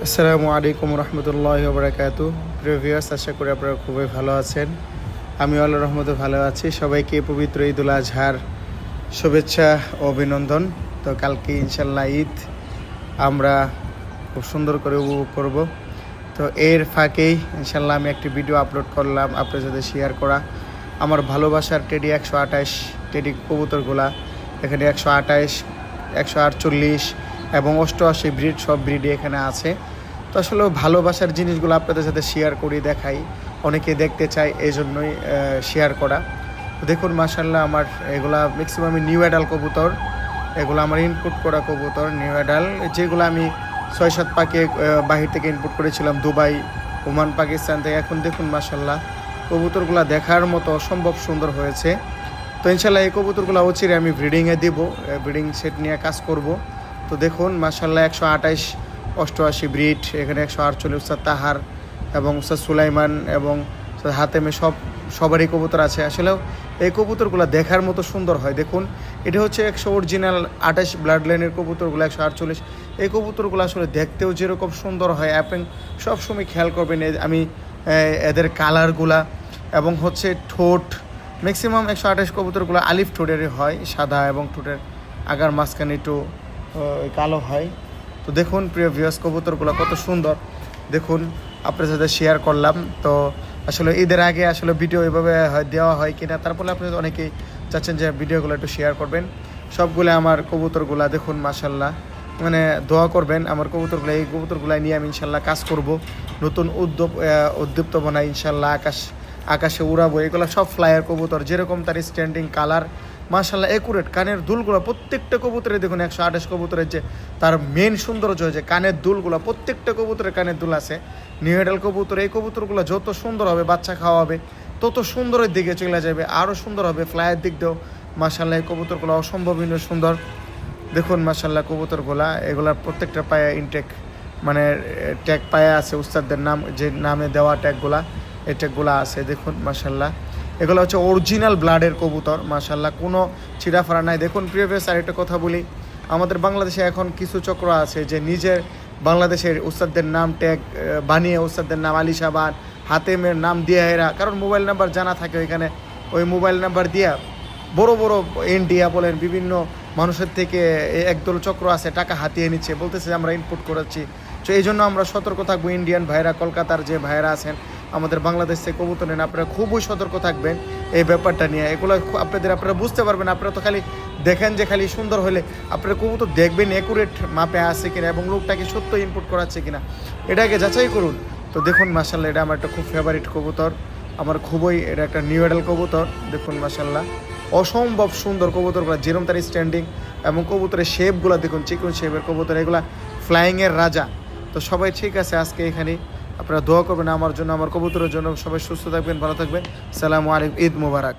আসসালামু আলাইকুম রহমতুল্লাহি ওয়া বারাকাতুহু। প্রিয় ভিউয়ার্স, আশা করি আপনারা খুবই ভালো আছেন। আমি আল্লাহর রহমতে ভালো আছি। সবাইকে পবিত্র ঈদুল আজহার শুভেচ্ছা ও অভিনন্দন। তো কালকে ইনশাল্লাহ ঈদ, আমরা খুব সুন্দর করে উপভোগ করব। তো এর ফাঁকেই ইনশাল্লাহ আমি একটি ভিডিও আপলোড করলাম আপনাদের সাথে শেয়ার করা। আমার ভালোবাসার টেডি 128 টেডি কবুতরগুলা, এখানে 128, 148 এবং 88 ব্রিড, সব ব্রিডই এখানে আছে। তো আসলে ভালোবাসার জিনিসগুলো আপনাদের সাথে শেয়ার করি, দেখাই, অনেকে দেখতে চায়, এই জন্যই শেয়ার করা। দেখুন মাশাল্লাহ, আমার এগুলা ম্যাক্সিমামই নিউ অ্যাডাল কবুতর। এগুলো আমার ইনপুট করা কবুতর, নিউ অ্যাডাল, যেগুলো আমি 6-7 পাকে বাহির থেকে ইনপুট করেছিলাম, দুবাই, ওমান, পাকিস্তান থেকে। এখন দেখুন মাশাল্লাহ, কবুতরগুলো দেখার মতো অসম্ভব সুন্দর হয়েছে। তো ইনশাল্লাহ এই কবুতরগুলো অচিরে আমি ব্রিডিংয়ে দিব, ব্রিডিং সেট নিয়ে কাজ করব। তো দেখুন মাশাল্লাহ, 128, 88 ব্রিড, এখানে 148 উস্তাদ তাহার এবং উস্তাদ সুলাইমান এবং হাতেমে সবারই কবুতর আছে। আসলেও এই কবুতরগুলো দেখার মতো সুন্দর হয়। দেখুন, এটা হচ্ছে 100 অরিজিনাল 28 ব্লাড লাইনের কবুতরগুলো, 148। এই কবুতরগুলো আসলে দেখতেও যেরকম সুন্দর হয়, আপনি সবসময় খেয়াল করবেন আমি এদের কালারগুলা এবং হচ্ছে ঠোঁট, ম্যাক্সিমাম 128 কবুতরগুলো আলিফ ঠোঁটেরই হয়, সাদা, এবং ঠোঁটের আগার মাঝখানে একটু কালো হয়। তো দেখুন প্রিয় ভিউয়ার্স, কবুতরগুলো কত সুন্দর। দেখুন আপনার সাথে শেয়ার করলাম। তো আসলে ঈদের আগে আসলে ভিডিও এভাবে দেওয়া হয় কিনা, তারপরে আপনি অনেকেই চাচ্ছেন যে ভিডিওগুলো একটু শেয়ার করবেন। সবগুলো আমার কবুতরগুলা দেখুন মাশাল্লাহ, মানে দোয়া করবেন আমার কবুতরগুলো, এই কবুতরগুলো নিয়ে আমি ইনশাল্লাহ কাজ করব, নতুন উদ্দীপ্ত বানাই ইনশাল্লাহ, আকাশে উড়াবো। এগুলো সব ফ্লায়ার কবুতর, যেরকম তার স্ট্যান্ডিং কালার মাশাল্লাহ একুরেট। কানের দুলগুলো প্রত্যেকটা কবুতরে দেখুন, 128 কবুতরের যে তার মেন সৌন্দর্য হয়েছে কানের দুলগুলো, প্রত্যেকটা কবুতরের কানের দুল আছে। নিউ অ্যাডাল কবুতর, এই কবুতরগুলো যত সুন্দর হবে, বাচ্চা খাওয়া হবে, তত সুন্দরের দিকে চলে যাবে, আরও সুন্দর হবে। ফ্লাইয়ের দিক দিয়েও মাশাল্লাহ এই কবুতরগুলো অসম্ভবনীয় সুন্দর। দেখুন মাশাল্লাহ কবুতরগুলা, এগুলার প্রত্যেকটা পায়ে ইনটেক, মানে ট্যাগ পায়ে আছে, উস্তাদদের নাম, যে নামে দেওয়া ট্যাগগুলা, এই ট্যাগগুলো আছে। দেখুন মাশাল্লাহ, এগুলো হচ্ছে অরিজিনাল ব্লাডের কবুতর মাশাল্লাহ, কোনো ছিঁড়াফাড়া নাই। দেখুন প্রিয় ভিউয়ার্স, আরেকটা কথা বলি, আমাদের বাংলাদেশে এখন কিছু চক্র আছে যে নিজের বাংলাদেশের উস্তাদদের নাম ট্যাগ বানিয়ে, উস্তাদদের নাম আলিশাবাদ, হাতেমের নাম দিয়ে এরা, কারণ মোবাইল নাম্বার জানা থাকে ওইখানে, ওই মোবাইল নাম্বার দিয়া বড় বড় ইন্ডিয়া বলেন বিভিন্ন মানুষের থেকে একদল চক্র আছে, টাকা হাতিয়ে নিচ্ছে, বলতেছে আমরা ইনপুট করাচ্ছি। তো এই জন্য আমরা সতর্ক থাকবো। ইন্ডিয়ান ভাইরা, কলকাতার যে ভাইরা আছেন আমাদের বাংলাদেশ থেকে কবুতর নেন, আপনারা খুবই সতর্ক থাকবেন এই ব্যাপারটা নিয়ে। এগুলো আপনারা বুঝতে পারবেন। আপনারা তো খালি দেখেন যে খালি সুন্দর হলে, আপনারা কবুতর দেখবেন একুরেট মাপে আছে কিনা এবং লোকটাকে সত্য ইনপুট করাচ্ছে কিনা, এটাকে যাচাই করুন। তো দেখুন মাশাল্লাহ, এটা আমার একটা খুব ফেভারিট কবুতর, আমার খুবই, এটা একটা নিউ অ্যাডাল কবুতর। দেখুন মাশাল্লাহ, অসম্ভব সুন্দর কবুতরগুলো, যেরকম তার স্ট্যান্ডিং এবং কবুতরের শেপগুলো দেখুন, চিকন শেপের কবুতর, এগুলা ফ্লাইংয়ের রাজা। তো সবাই ঠিক আছে, আজকে এখানে আপনারা দোয়া করবেন আমার জন্য, আমার কবুতরের জন্য। সবাই সুস্থ থাকবেন, ভালো থাকবেন। সালামু আলাইকুম, ঈদ মুবারক।